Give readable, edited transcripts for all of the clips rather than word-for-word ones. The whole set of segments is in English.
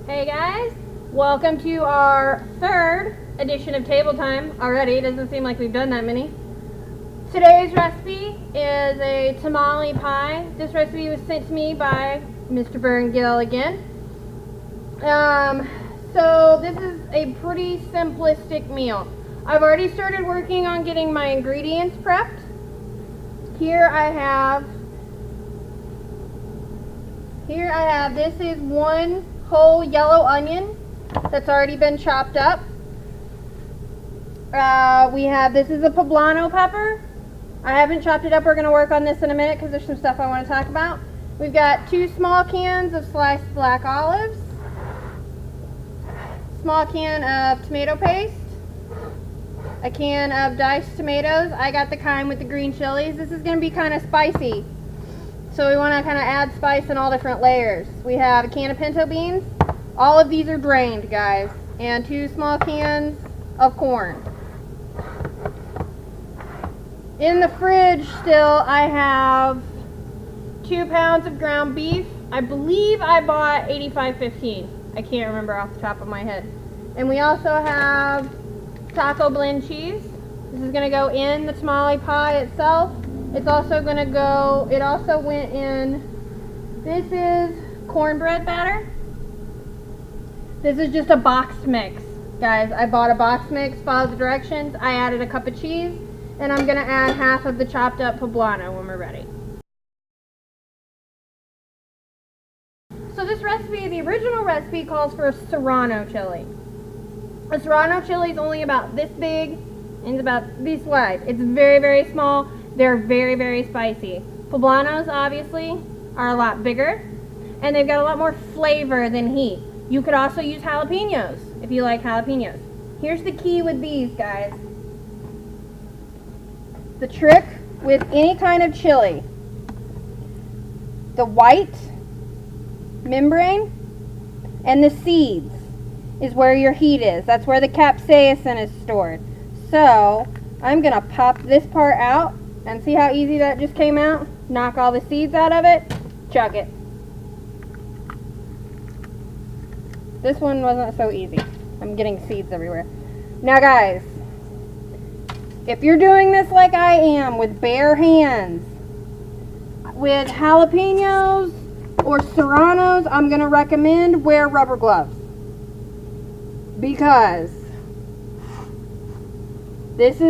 Hey guys, welcome to our third edition of Table Time already. It doesn't seem like we've done that many. Today's recipe is a tamale pie. This recipe was sent to me by Mr. Vern Gill again. So this is a pretty simplistic meal. I've already started working on getting my ingredients prepped. Here I have, this is one whole yellow onion that's already been chopped up. This is a poblano pepper. I haven't chopped it up. We're going to work on this in a minute because there's some stuff I want to talk about. We've got 2 small cans of sliced black olives, small can of tomato paste, a can of diced tomatoes. I got the kind with the green chilies. This is going to be kind of spicy, so we want to kind of add spice in all different layers. We have a can of pinto beans. All of these are drained, guys, and 2 small cans of corn. In the fridge still, I have 2 pounds of ground beef. I believe I bought 85.15. I can't remember off the top of my head. And we also have taco blend cheese. This is going to go in the tamale pie itself. It's also going to go, it also went in, this is cornbread batter. This is just a boxed mix. Guys, I bought a boxed mix, followed the directions. I added a cup of cheese, and I'm going to add half of the chopped up poblano when we're ready. So this recipe, the original recipe, calls for a serrano chili. A serrano chili is only about this big and it's about this wide. It's very, very small. They're very, very spicy. Poblanos, obviously, are a lot bigger, and they've got a lot more flavor than heat. You could also use jalapenos if you like jalapenos. Here's the key with these, guys. The trick with any kind of chili, the white membrane and the seeds is where your heat is. That's where the capsaicin is stored. So I'm going to pop this part out. And see how easy that just came out? Knock all the seeds out of it, chuck it. This one wasn't so easy. I'm getting seeds everywhere. Now guys, if you're doing this like I am, with bare hands, with jalapenos or serranos, I'm going to recommend wear rubber gloves. Because this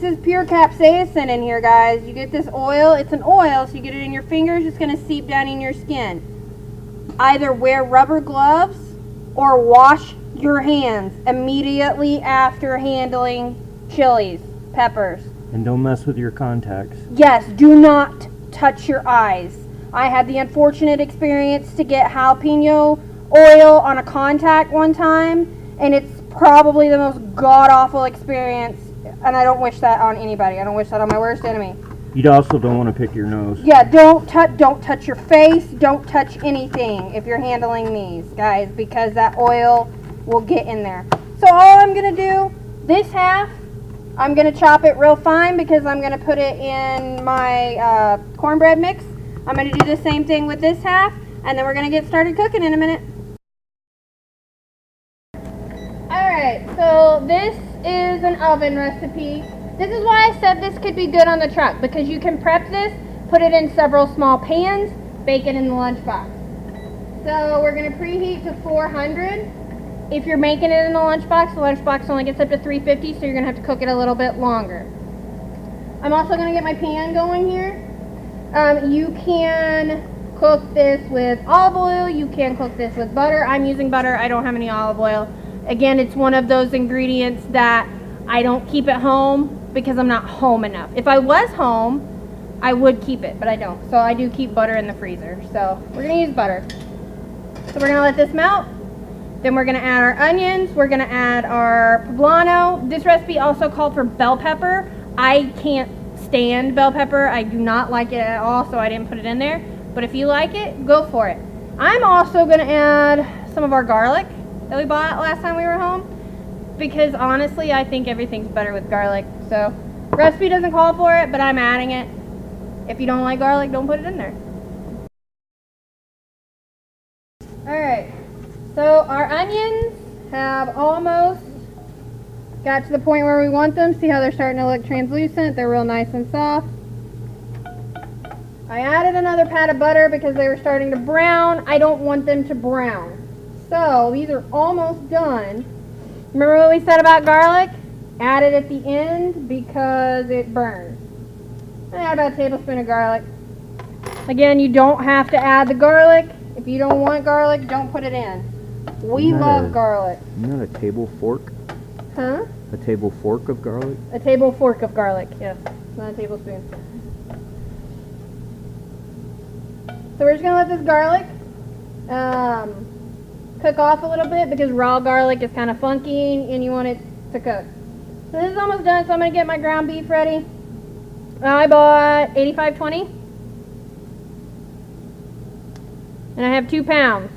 is pure capsaicin in here, guys. You get this oil. It's an oil, so you get it in your fingers. It's going to seep down in your skin. Either wear rubber gloves or wash your hands immediately after handling chilies, peppers. And don't mess with your contacts. Yes, do not touch your eyes. I had the unfortunate experience to get jalapeno oil on a contact one time, and it's probably the most god-awful experience. And I don't wish that on anybody. I don't wish that on my worst enemy. You also don't want to pick your nose. Yeah, don't touch your face. Don't touch anything if you're handling these, guys, because that oil will get in there. So all I'm going to do, this half, I'm going to chop it real fine because I'm going to put it in my cornbread mix. I'm going to do the same thing with this half, and then we're going to get started cooking in a minute. Alright, so this is an oven recipe. This is why I said this could be good on the truck, because you can prep this, put it in several small pans, bake it in the lunchbox. So we're going to preheat to 400. If you're making it in the lunchbox only gets up to 350, so you're going to have to cook it a little bit longer. I'm also going to get my pan going here. You can cook this with olive oil, you can cook this with butter. I'm using butter, I don't have any olive oil. Again, it's one of those ingredients that I don't keep at home because I'm not home enough. If I was home, I would keep it, but I don't. So I do keep butter in the freezer. So we're going to use butter. So we're going to let this melt. Then we're going to add our onions. We're going to add our poblano. This recipe also called for bell pepper. I can't stand bell pepper. I do not like it at all, so I didn't put it in there. But if you like it, go for it. I'm also going to add some of our garlic that we bought last time we were home, because honestly I think everything's better with garlic. So recipe doesn't call for it, but I'm adding it. If you don't like garlic, don't put it in there. Alright, So our onions have almost got to the point where we want them. See how they're starting to look translucent? They're real nice and soft. I added another pat of butter because they were starting to brown. I don't want them to brown. So these are almost done. Remember what we said about garlic? Add it at the end because it burns. I add about a tablespoon of garlic. Again, you don't have to add the garlic. If you don't want garlic, don't put it in. We love garlic. Isn't that a table fork? Huh? A table fork of garlic? A table fork of garlic, yes. Not a tablespoon. So we're just going to let this garlic cook off a little bit because raw garlic is kind of funky and you want it to cook. So this is almost done, so I'm going to get my ground beef ready. I bought 85/20. And I have 2 pounds.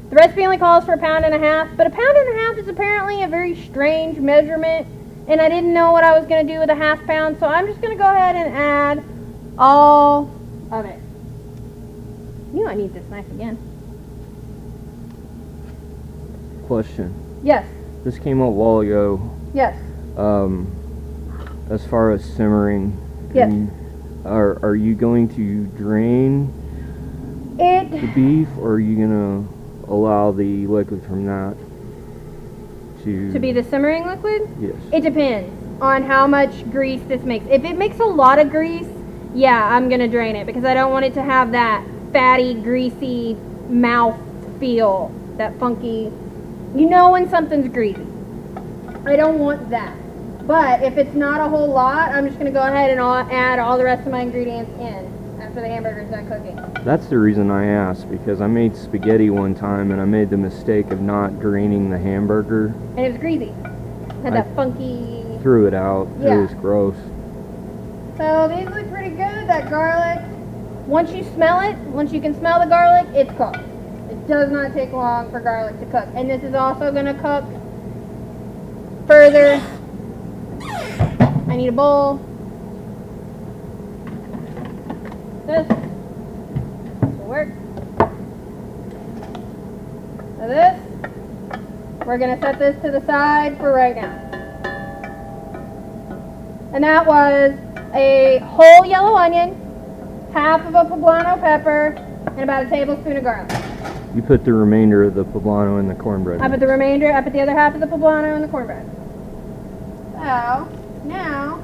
The recipe only calls for 1.5 pounds, but 1.5 pounds is apparently a very strange measurement, and I didn't know what I was going to do with a 1/2 pound, so I'm just going to go ahead and add all of it. You know I need this knife again. Question. Yes. This came up a while ago. Yes. As far as simmering. Yes. Are you going to drain the beef, or are you gonna allow the liquid from that to be the simmering liquid? Yes. It depends on how much grease this makes. If it makes a lot of grease, yeah, I'm gonna drain it because I don't want it to have that fatty, greasy mouth feel, that funky, you know when something's greasy. I don't want that. But if it's not a whole lot, I'm just gonna go ahead and add all the rest of my ingredients in after the hamburger's done cooking. That's the reason I asked, because I made spaghetti one time and I made the mistake of not draining the hamburger. And it was greasy. Had that funky... Threw it out. Yeah. It was gross. So these look pretty good. That garlic, once you smell it, once you can smell the garlic, it's cooked. It does not take long for garlic to cook. And this is also going to cook further. I need a bowl. This will work. So this, we're going to set this to the side for right now. And that was a whole yellow onion, half of a poblano pepper, and about a tablespoon of garlic. You put the remainder of the poblano in the cornbread. I put the other half of the poblano in the cornbread. So, now,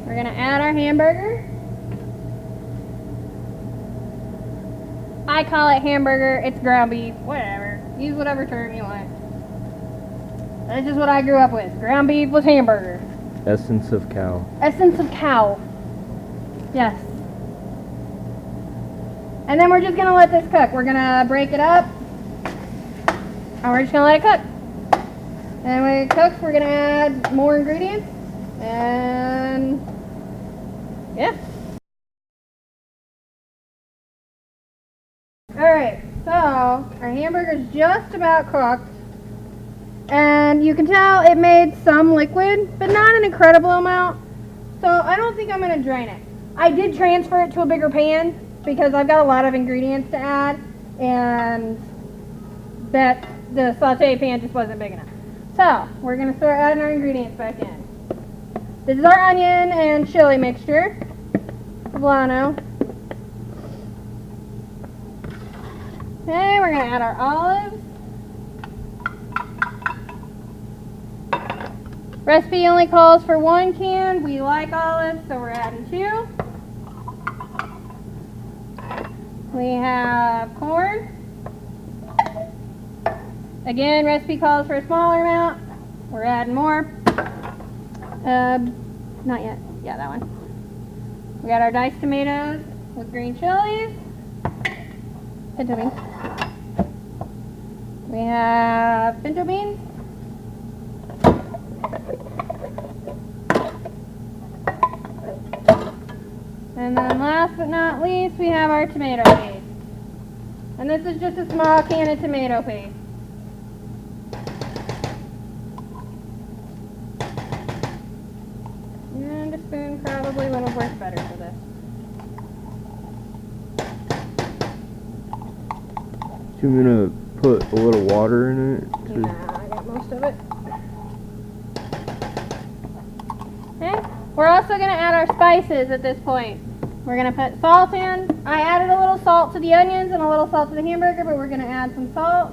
we're going to add our hamburger. I call it hamburger, it's ground beef, whatever. Use whatever term you want. That's just what I grew up with. Ground beef was hamburger. Essence of cow. Essence of cow. Yes. And then we're just going to let this cook. We're going to break it up. And we're just going to let it cook. And when it cooks, we're going to add more ingredients. And yeah. Alright, so our hamburger's just about cooked. And you can tell it made some liquid, but not an incredible amount. So I don't think I'm going to drain it. I did transfer it to a bigger pan because I've got a lot of ingredients to add, and that the saute pan just wasn't big enough. So we're going to start adding our ingredients back in. This is our onion and chili mixture, poblano. Okay, we're going to add our olives. Recipe only calls for 1 can. We like olives, so we're adding 2. We have corn. Again, recipe calls for a smaller amount. We're adding more. Not yet. Yeah, that one. We got our diced tomatoes with green chilies. Pinto beans. We have pinto beans. And then last but not least, we have our tomato paste. And this is just a small can of tomato paste. And a spoon probably would have worked better for this. So I'm gonna put a little water in it. Nah, I got most of it. Okay. We're also gonna add our spices at this point. We're gonna put salt in. I added a little salt to the onions and a little salt to the hamburger, but we're gonna add some salt.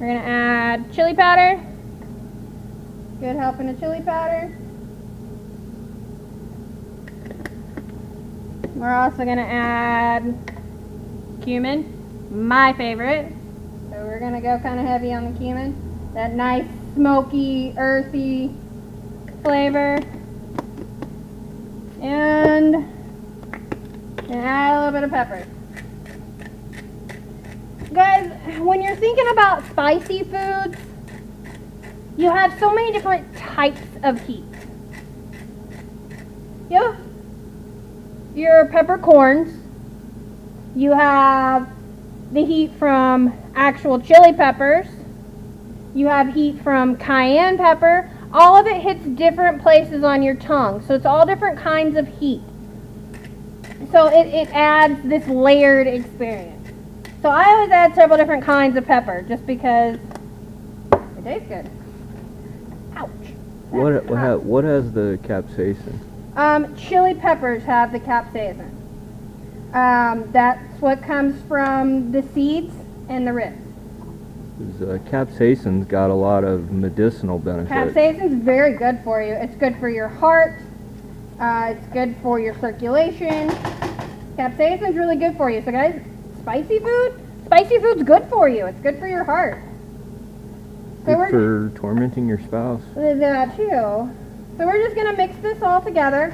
We're gonna add chili powder. Good helping of chili powder. We're also gonna add cumin, my favorite. So we're gonna go kind of heavy on the cumin. That nice smoky, earthy flavor. And add a little bit of pepper. Guys, when you're thinking about spicy foods, you have so many different types of heat. You have your peppercorns. You have the heat from actual chili peppers. You have heat from cayenne pepper. All of it hits different places on your tongue. So it's all different kinds of heat. So it adds this layered experience. So I always add several different kinds of pepper just because it tastes good. Ouch. What has the capsaicin? Chili peppers have the capsaicin. That's what comes from the seeds and the ribs. Capsaicin's got a lot of medicinal benefits. Capsaicin's very good for you. It's good for your heart. It's good for your circulation. Capsaicin's really good for you. So guys, spicy food's good for you. It's good for your heart. Good for tormenting your spouse. That too. So we're just gonna mix this all together.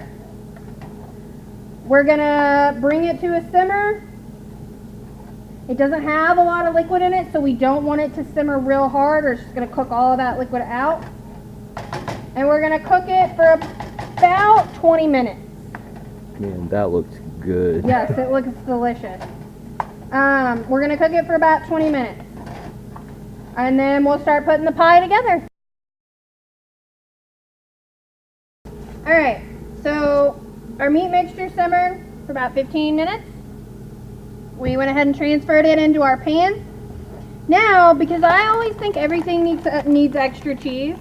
We're gonna bring it to a simmer. It doesn't have a lot of liquid in it, so we don't want it to simmer real hard or it's just gonna cook all of that liquid out. And we're gonna cook it for about 20 minutes. Man, that looks good. Yes, it looks delicious. We're gonna cook it for about 20 minutes. And then we'll start putting the pie together. Alright, so our meat mixture simmered for about 15 minutes. We went ahead and transferred it into our pan. Now, because I always think everything needs extra cheese,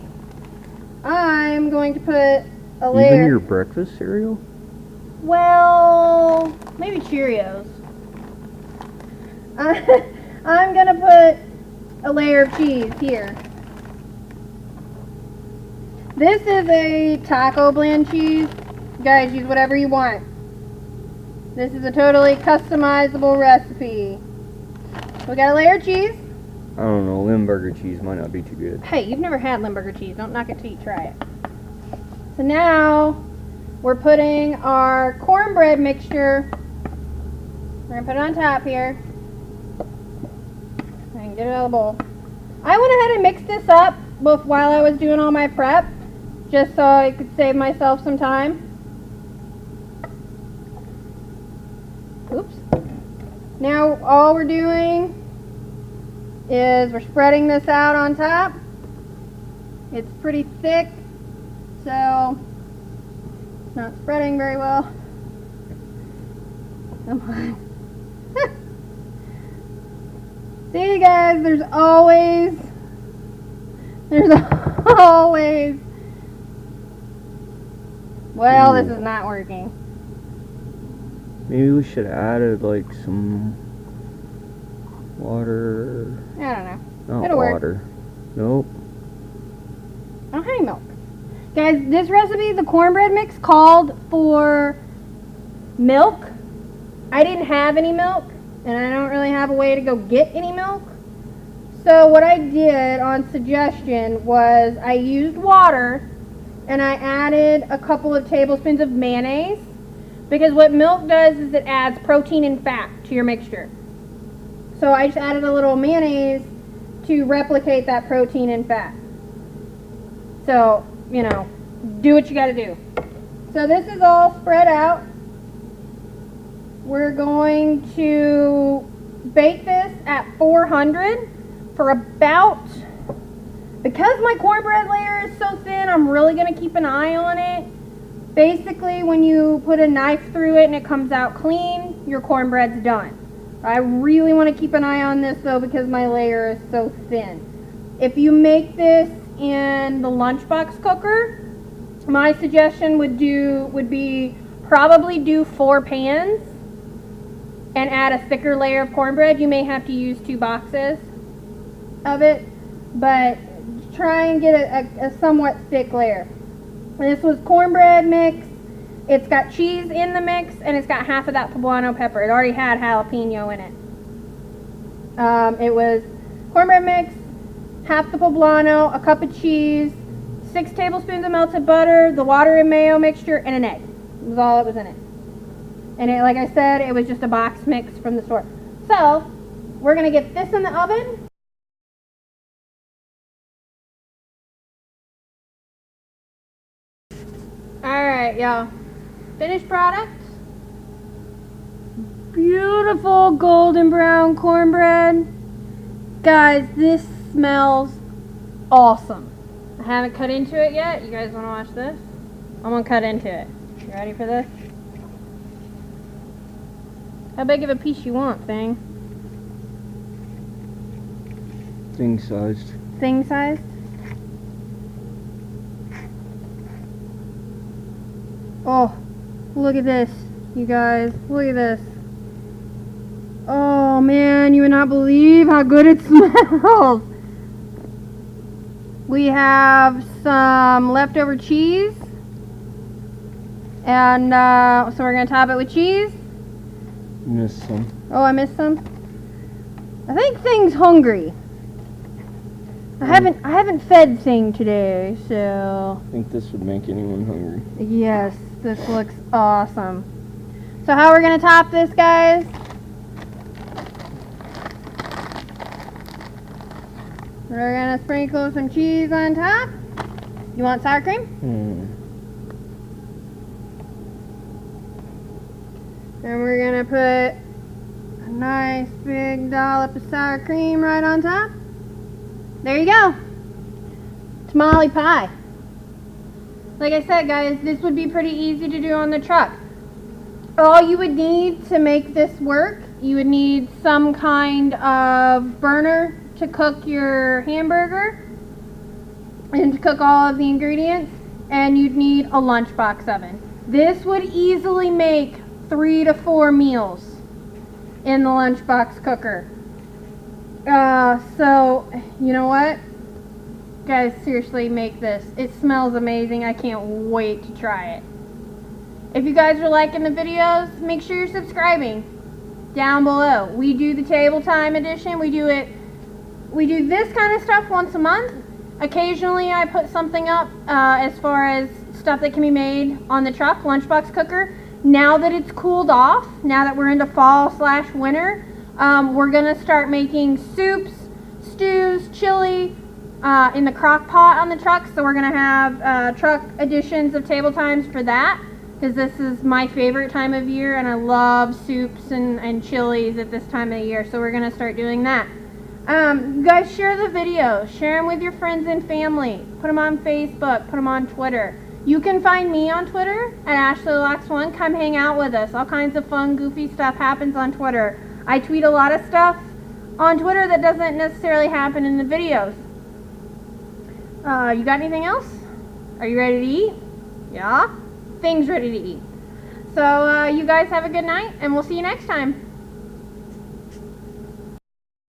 I'm going to put a layer. Even your breakfast cereal? Well, maybe Cheerios. I'm going to put a layer of cheese here. This is a taco blend cheese. Guys, use whatever you want. This is a totally customizable recipe. We got a layer of cheese. I don't know, Limburger cheese might not be too good. Hey, you've never had Limburger cheese. Don't knock it till you try it. So now we're putting our cornbread mixture. We're going to put it on top here. And get it out of the bowl. I went ahead and mixed this up while I was doing all my prep, just so I could save myself some time. Oops. Now all we're doing is we're spreading this out on top. It's pretty thick, so it's not spreading very well. Come on. See guys, there's always well, this is not working. Maybe we should have added like some water. I don't know. Not It'll water. work. Nope. I don't have any milk. Guys, this recipe, the cornbread mix, called for milk. I didn't have any milk, and I don't really have a way to go get any milk. So what I did on suggestion was I used water, and I added a couple of tablespoons of mayonnaise, because what milk does is it adds protein and fat to your mixture. So I just added a little mayonnaise to replicate that protein and fat. So, you know, do what you gotta do. So this is all spread out. We're going to bake this at 400 for about, because my cornbread layer is so thin, I'm really gonna keep an eye on it. Basically, when you put a knife through it and it comes out clean, your cornbread's done. I really want to keep an eye on this though because my layer is so thin. If you make this in the lunchbox cooker, my suggestion would be probably do 4 pans and add a thicker layer of cornbread. You may have to use 2 boxes of it, but try and get a somewhat thick layer. This was cornbread mix. It's got cheese in the mix, and it's got half of that poblano pepper. It already had jalapeno in it. It was cornbread mix, half the poblano, a cup of cheese, 6 tablespoons of melted butter, the water and mayo mixture, and an egg. It was all that was in it. And it, like I said, it was just a box mix from the store. So, we're going to get this in the oven. Alright, y'all. Finished product. Beautiful golden brown cornbread. Guys, this smells awesome. I haven't cut into it yet. You guys want to watch this? I'm going to cut into it. You ready for this? How big of a piece you want, Thing? Thing sized. Thing sized? Oh, look at this, you guys. Look at this. Oh man, you would not believe how good it smells. We have some leftover cheese. And so we're going to top it with cheese. Missed some. Oh, I missed some? I think Thing's hungry. I haven't fed Thing today, so... I think this would make anyone hungry. Yes, this looks awesome. So how we're going to top this, guys? We're going to sprinkle some cheese on top. You want sour cream? And we're going to put a nice big dollop of sour cream right on top. There you go. Tamale pie. Like I said, guys, this would be pretty easy to do on the truck. All you would need to make this work, you would need some kind of burner to cook your hamburger and to cook all of the ingredients, and you'd need a lunchbox oven. This would easily make 3 to 4 meals in the lunchbox cooker. So, you know what? Guys, seriously, make this. It smells amazing. I can't wait to try it. If you guys are liking the videos, make sure you're subscribing down below. We do the table time edition. We do this kind of stuff once a month. Occasionally, I put something up as far as stuff that can be made on the truck, lunchbox cooker. Now that it's cooled off, now that we're into fall/winter, we're going to start making soups, stews, chili in the crock pot on the truck. So we're going to have truck editions of Table Times for that, because this is my favorite time of year, and I love soups and chilies at this time of the year. So we're going to start doing that. You guys, share the video. Share them with your friends and family. Put them on Facebook. Put them on Twitter. You can find me on Twitter at AshleyLox1. Come hang out with us. All kinds of fun, goofy stuff happens on Twitter. I tweet a lot of stuff on Twitter that doesn't necessarily happen in the videos. You got anything else? Are you ready to eat? Yeah? Things ready to eat. So you guys have a good night, and we'll see you next time.